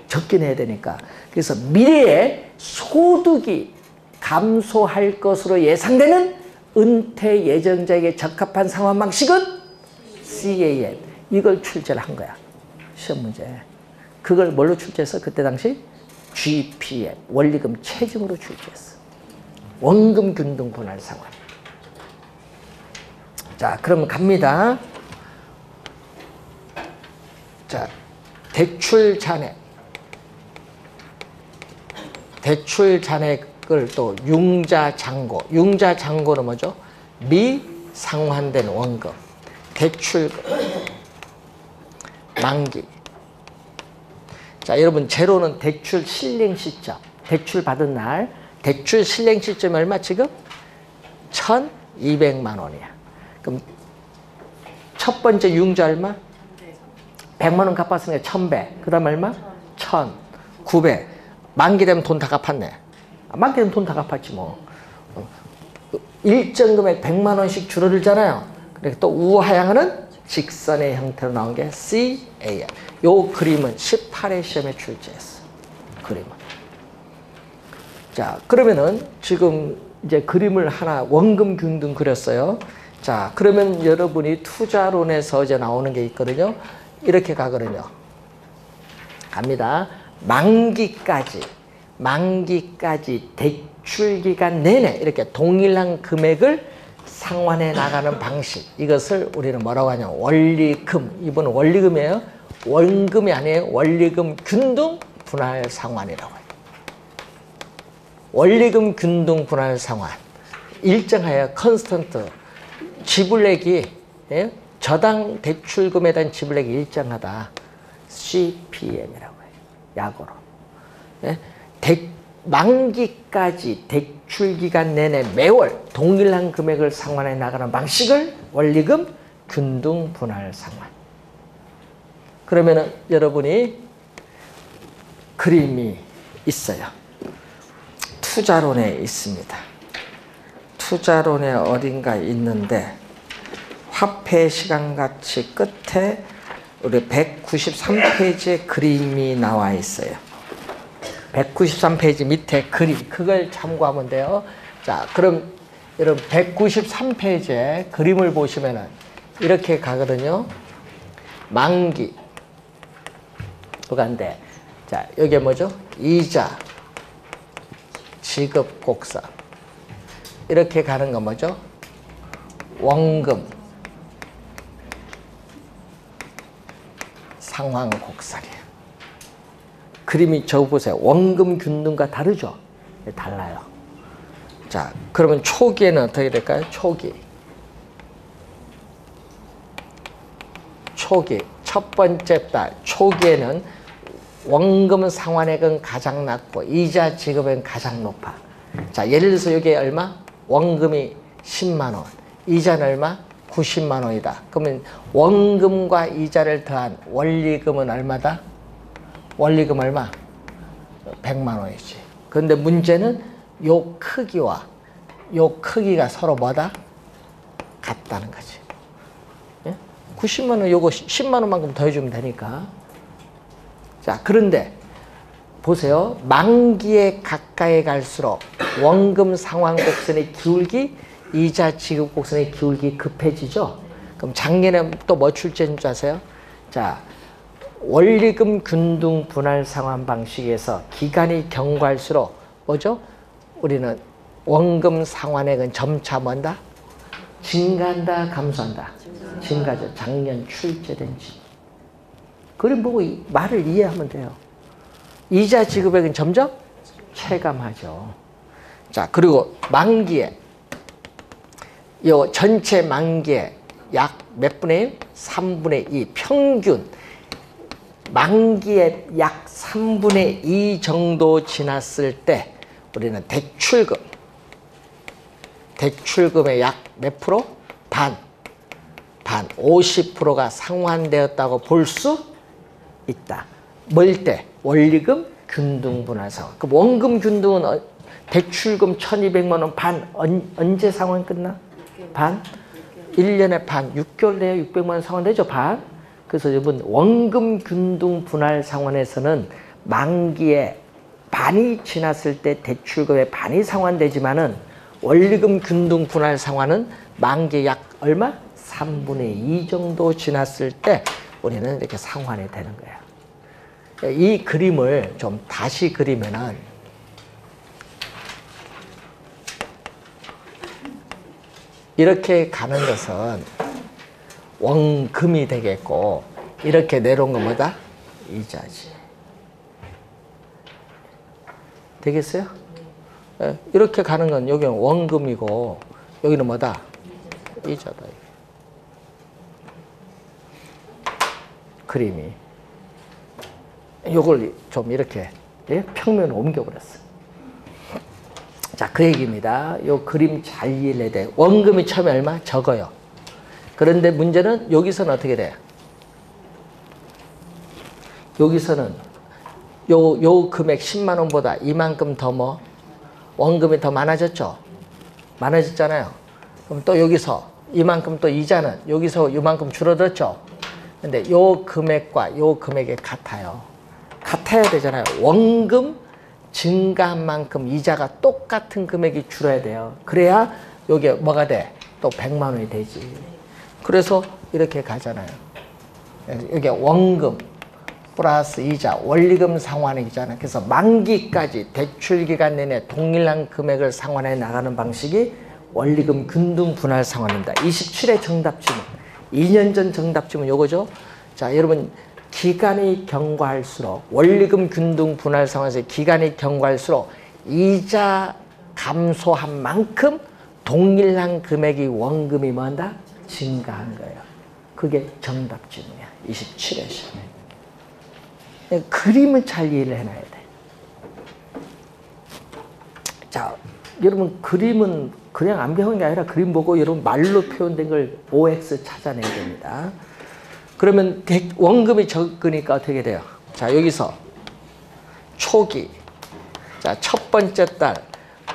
적게 내야 되니까. 그래서 미래에 소득이 감소할 것으로 예상되는 은퇴 예정자에게 적합한 상환 방식은 CAM. 이걸 출제를 한 거야. 시험 문제. 그걸 뭘로 출제했어? 그때 당시 GPM, 원리금 체증으로 출제했어. 원금 균등 분할 상환. 자, 그러면 갑니다. 자, 대출 잔액. 대출 잔액을 또 융자 잔고. 융자 잔고는 뭐죠? 미상환된 원금. 대출 만기. 자, 여러분 제로는 대출 실행 시점. 대출 받은 날. 대출 실행 시점이 얼마 지금? 1,200만 원이야. 그럼 첫 번째 융자 얼마? 100만 원 갚았으니까 1,100. 그 다음 얼마? 1,900. 만기 되면 돈 다 갚았네. 만기 되면 돈 다 갚았지 뭐. 일정 금액 100만 원씩 줄어들잖아요. 그러니까 또 우하향하는 직선의 형태로 나온 게 CAM. 요 그림은 18회 시험에 출제했어. 그림은. 자, 그러면은 지금 이제 그림을 하나 원금 균등 그렸어요. 자, 그러면 여러분이 투자론에서 이제 나오는 게 있거든요. 이렇게 가거든요. 갑니다. 만기까지 대출 기간 내내 이렇게 동일한 금액을 상환해 나가는 방식. 이것을 우리는 뭐라고 하냐? 원리금. 이번은 원리금이에요. 원금이 아니에요. 원리금 균등 분할 상환이라고 해요. 원리금 균등 분할 상환. 일정하여 컨스턴트. 지불액이, 예? 저당 대출금에 대한 지불액이 일정하다. CPM이라고 해요. 약어로. 예? 만기까지 대출 기간 내내 매월 동일한 금액을 상환해 나가는 방식을 원리금 균등 분할 상환. 그러면은 여러분이 그림이 있어요. 투자론에 있습니다. 투자론에 어딘가 있는데 화폐 시간가치 끝에 우리 193페이지에 그림이 나와 있어요. 193페이지 밑에 그림, 그걸 참고하면 돼요. 자, 그럼 여러분 193페이지에 그림을 보시면은 이렇게 가거든요. 만기. 그간데 자, 여기 뭐죠? 이자, 지급 곡선. 이렇게 가는 건 뭐죠? 원금, 상환 곡선이에요. 그림이 저거 보세요. 원금 균등과 다르죠? 달라요. 자, 그러면 초기에는 어떻게 될까요? 초기. 첫 번째 달 초기에는 원금 상환액은 가장 낮고 이자 지급액은 가장 높아. 자, 예를 들어서 여기 얼마? 원금이 10만 원. 이자는 얼마? 90만 원이다. 그러면 원금과 이자를 더한 원리금은 얼마다? 원리금 얼마? 100만 원이지. 그런데 문제는 요 크기와 요 크기가 서로 뭐다? 같다는 거지. 예? 90만 원 요거 10만 원만큼 더해주면 되니까. 자, 그런데 보세요. 만기에 가까이 갈수록 원금 상환 곡선의 기울기, 이자 지급 곡선의 기울기 급해지죠. 그럼 작년에 또 뭐 출제인 줄 아세요? 자, 원리금 균등 분할 상환 방식에서 기간이 경과할수록 뭐죠? 우리는 원금 상환액은 점차 뭔다? 증가한다, 감소한다? 증가죠. 작년 출제된 지. 그림 보고 말을 이해하면 돼요. 이자 지급액은 점점 체감하죠. 자, 그리고 만기에 요 전체 만기에 약 몇 분의 1? 3분의 2 평균 만기에 약 3분의 2 정도 지났을 때 우리는 대출금의 약 몇 프로? 반 50%가 상환되었다고 볼 수 있다. 뭘 때? 원리금 균등 분할 상환. 그럼 원금 균등은 대출금 1,200만 원 반 언제 상환 끝나? 반? 1년에 반 6개월 내에 600만 원 상환되죠. 반. 그래서 여러분 원금 균등 분할 상환에서는 만기에 반이 지났을 때 대출금의 반이 상환되지만은 원리금 균등 분할 상환은 만기 약 얼마? 3분의 2 정도 지났을 때 우리는 이렇게 상환이 되는 거예요. 이 그림을 좀 다시 그리면은 이렇게 가는 것은 원금이 되겠고 이렇게 내려온 건 뭐다? 이자지. 되겠어요? 이렇게 가는 건 여기는 원금이고 여기는 뭐다? 이자다. 그림이. 요걸 좀 이렇게 평면을 옮겨버렸어. 자, 그 얘기입니다. 요 그림 잘 이해해야 돼. 원금이 처음에 얼마? 적어요. 그런데 문제는 여기서는 어떻게 돼? 여기서는 요 금액 10만 원보다 이만큼 더 뭐? 원금이 더 많아졌죠? 많아졌잖아요. 그럼 또 여기서 이만큼 또 이자는 여기서 이만큼 줄어들었죠? 근데 요 금액과 요 금액이 같아요. 같아야 되잖아요. 원금 증가한 만큼 이자가 똑같은 금액이 줄어야 돼요. 그래야 요게 뭐가 돼? 또 100만 원이 되지. 그래서 이렇게 가잖아요. 이게 원금 플러스 이자, 원리금 상환액이잖아요. 그래서 만기까지 대출기간 내내 동일한 금액을 상환해 나가는 방식이 원리금 균등 분할 상환입니다. 27회 정답지문, 2년 전 정답지문 요거죠. 자, 여러분 기간이 경과할수록 원리금 균등 분할 상환에서 기간이 경과할수록 이자 감소한 만큼 동일한 금액이 원금이 뭔다? 증가한 거예요. 그게 정답지문이야. 27회 시험에. 그림을 잘 이해를 해놔야 돼. 자, 여러분 그림은 그냥 안 배운 게 아니라 그림 보고 여러분 말로 표현된 걸 OX 찾아내야 됩니다. 그러면 원금이 적으니까 어떻게 돼요? 자, 여기서 초기. 자, 첫 번째 달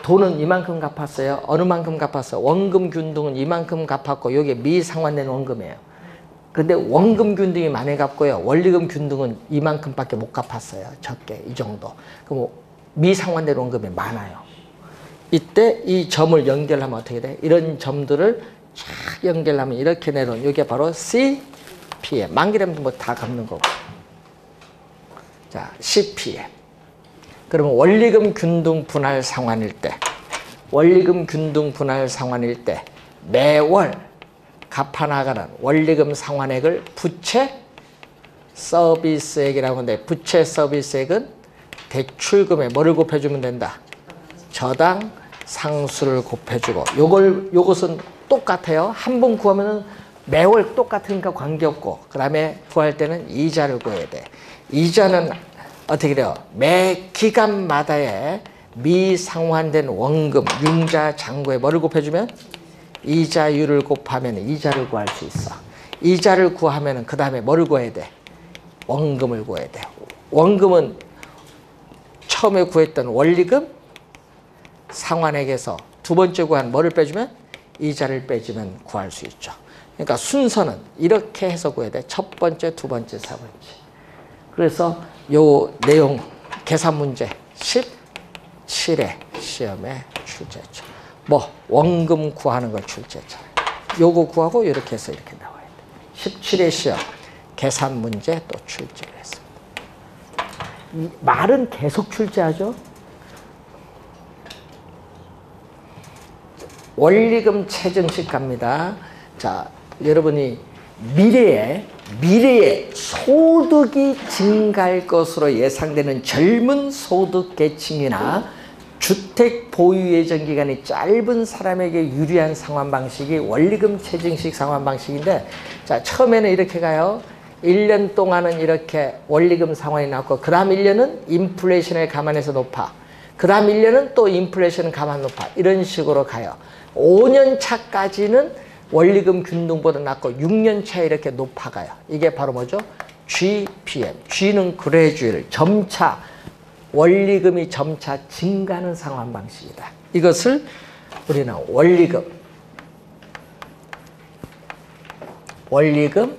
돈은 이만큼 갚았어요. 어느 만큼 갚았어요? 원금 균등은 이만큼 갚았고 여기에 미상환된 원금이에요. 근데 원금 균등이 많이 갚고요. 원리금 균등은 이만큼밖에 못 갚았어요. 적게 이 정도. 그럼 미상환된 원금이 많아요. 이때 이 점을 연결하면 어떻게 돼? 이런 점들을 쫙 연결하면 이렇게 내려온 이게 바로 CPM. 만기되면 뭐 다 갚는 거고. 자, CPM. 그러면 원리금 균등 분할 상환일 때, 원리금 균등 분할 상환일 때 매월 갚아나가는 원리금 상환액을 부채 서비스액이라고 하는데 부채 서비스액은 대출금에 뭐를 곱해주면 된다? 저당 상수를 곱해주고 요것은 똑같아요. 한 번 구하면 매월 똑같으니까 관계없고 그 다음에 구할 때는 이자를 구해야 돼. 이자는 어떻게 돼요? 매 기간마다의 미상환된 원금 융자 잔고에 뭐를 곱해주면? 이자율을 곱하면 이자를 구할 수 있어. 이자를 구하면 그 다음에 뭐를 구해야 돼? 원금을 구해야 돼. 원금은 처음에 구했던 원리금 상환액에서 두 번째 구한 뭐를 빼주면? 이자를 빼주면 구할 수 있죠. 그러니까 순서는 이렇게 해서 구해야 돼. 첫 번째, 두 번째, 세 번째. 그래서 요 내용 계산 문제 17회 시험에 출제했죠. 뭐 원금 구하는 걸 출제했잖아요. 요거 구하고 이렇게 해서 이렇게 나와요. 17회 시험 계산 문제 또 출제를 했습니다. 이 말은 계속 출제하죠. 원리금 체증식 갑니다. 자, 여러분이 미래에 소득이 증가할 것으로 예상되는 젊은 소득 계층이나 주택 보유 예정 기간이 짧은 사람에게 유리한 상환 방식이 원리금 체증식 상환 방식인데, 자, 처음에는 이렇게 가요. 1년 동안은 이렇게 원리금 상환이 나왔고, 그 다음 1년은 인플레이션을 감안해서 높아. 그 다음 1년은 또 인플레이션을 감안 높아. 이런 식으로 가요. 5년 차까지는 원리금 균등보다 낮고 6년 차에 이렇게 높아가요. 이게 바로 뭐죠? GPM. G는 그레주얼, 점차 원리금이 점차 증가하는 상환 방식이다. 이것을 우리는 원리금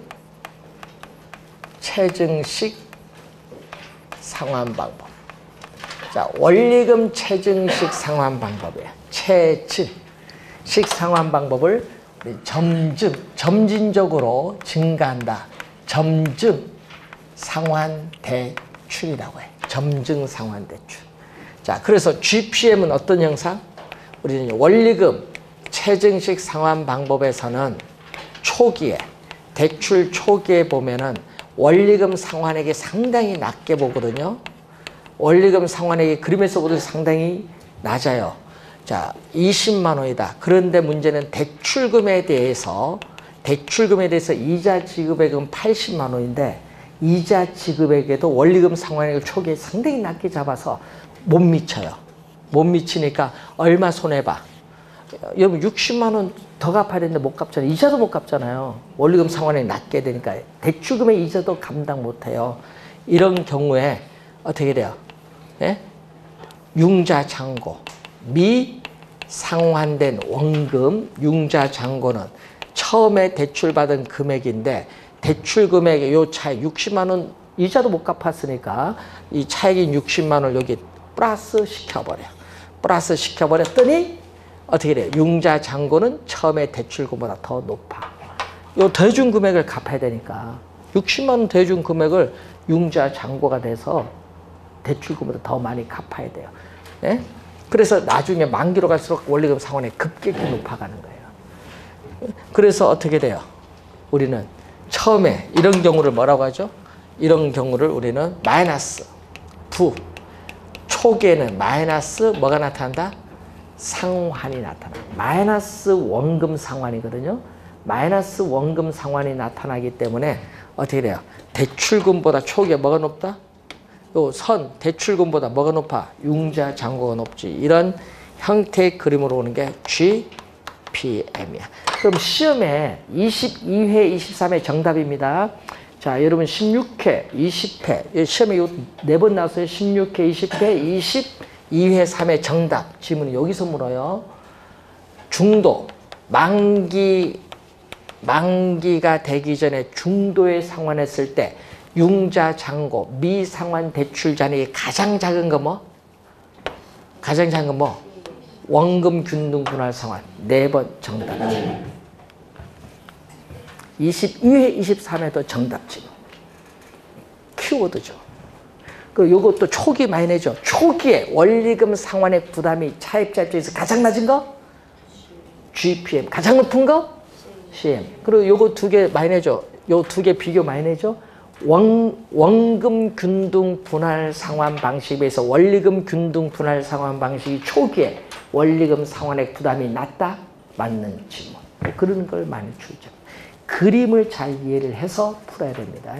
체증식 상환 방법. 자, 원리금 체증식 상환 방법이에요. 체증식 상환 방법을 점진적으로 증가한다. 점증 상환 대출이라고 해요. 점증 상환 대출. 자, 그래서 GPM은 어떤 형상? 우리는 원리금 체증식 상환 방법에서는 초기에, 대출 초기에 보면은 원리금 상환액이 상당히 낮게 보거든요. 원리금 상환액이 그림에서 보듯이 상당히 낮아요. 자, 20만 원이다. 그런데 문제는 대출금에 대해서 이자 지급액은 80만 원인데 이자 지급액에도 원리금 상환액을 초기에 상당히 낮게 잡아서 못 미쳐요. 못 미치니까 얼마 손해봐. 여러분 60만 원 더 갚아야 되는데 못 갚잖아요. 이자도 못 갚잖아요. 원리금 상환액이 낮게 되니까 대출금의 이자도 감당 못해요. 이런 경우에 어떻게 돼요? 예? 융자장고, 미상환된 원금, 융자장고는 처음에 대출받은 금액인데 대출 금액의 요 차액 60만 원 이자도 못 갚았으니까 이 차액인 60만 원을 여기 플러스 시켜버려요. 플러스 시켜버렸더니 어떻게 돼요? 융자장고는 처음에 대출금보다 더 높아. 요 대준 금액을 갚아야 되니까 60만 원 대준 금액을 융자장고가 돼서 대출금보다 더 많이 갚아야 돼요. 예? 그래서 나중에 만기로 갈수록 원리금 상환이 급격히 높아가는 거예요. 그래서 어떻게 돼요? 우리는 처음에 이런 경우를 뭐라고 하죠? 이런 경우를 우리는 마이너스 부, 초기에는 마이너스 뭐가 나타난다? 상환이 나타나. 마이너스 원금 상환이거든요. 마이너스 원금 상환이 나타나기 때문에 어떻게 돼요? 대출금보다 초기에 뭐가 높다? 요 선 대출금보다 뭐가 높아? 융자장고가 높지. 이런 형태의 그림으로 오는 게 GPM이야. 그럼 시험에 22회, 23회 정답입니다. 자, 여러분 16회, 20회 시험에 요 4번 나왔어요. 16회, 20회, 22회, 3회 정답. 질문은 여기서 물어요. 중도, 만기가 되기 전에 중도에 상환했을 때 융자장고, 미상환 대출 잔액이 가장 작은 거 뭐? 가장 작은 거 뭐? 원금 균등 분할 상환. 4번 정답. 22회, 23회도 정답지. 키워드죠. 그 요것도 초기 많이 내죠. 초기에 원리금 상환액 부담이 차입자 입장에서 가장 낮은 거? GPM. 가장 높은 거? CM. 그리고 요거 2개 많이 내죠. 요 2개 비교 많이 내죠. 원금 균등 분할 상환 방식에서 원리금 균등 분할 상환 방식이 초기에 원리금 상환액 부담이 낮다? 맞는 질문. 그런 걸 많이 출제. 그림을 잘 이해를 해서 풀어야 됩니다.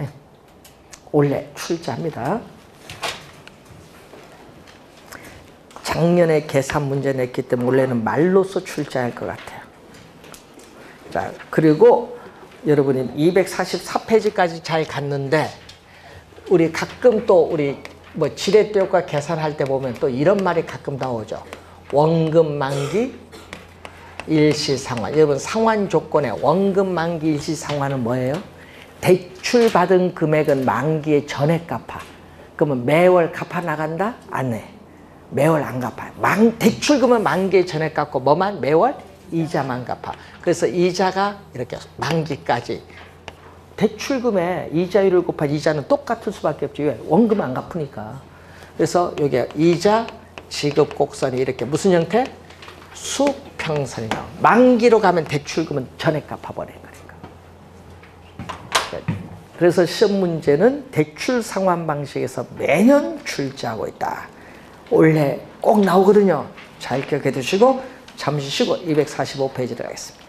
원래 출제합니다. 작년에 계산 문제 냈기 때문에 원래는 말로써 출제할 것 같아요. 자, 그리고 여러분이 244페이지까지 잘 갔는데 우리 가끔 또 우리 뭐 지렛대효과 계산할 때 보면 또 이런 말이 가끔 나오죠. 원금 만기 일시 상환. 여러분 상환 조건에 원금 만기 일시 상환은 뭐예요? 대출 받은 금액은 만기에 전액 갚아. 그러면 매월 갚아 나간다? 안 해. 매월 안 갚아요. 대출금은 만기에 전액 갚고 뭐만? 매월 이자만 갚아. 그래서 이자가 이렇게 만기까지 대출금에 이자율을 곱한 이자는 똑같을 수밖에 없지. 왜? 원금 안 갚으니까. 그래서 여기 이자 지급 곡선이 이렇게 무슨 형태? 수평선이 나와. 만기로 가면 대출금은 전액 갚아버린 거니까. 그래서 시험 문제는 대출 상환 방식에서 매년 출제하고 있다. 올해 꼭 나오거든요. 잘 기억해 두시고 잠시 쉬고 245페이지로 가겠습니다.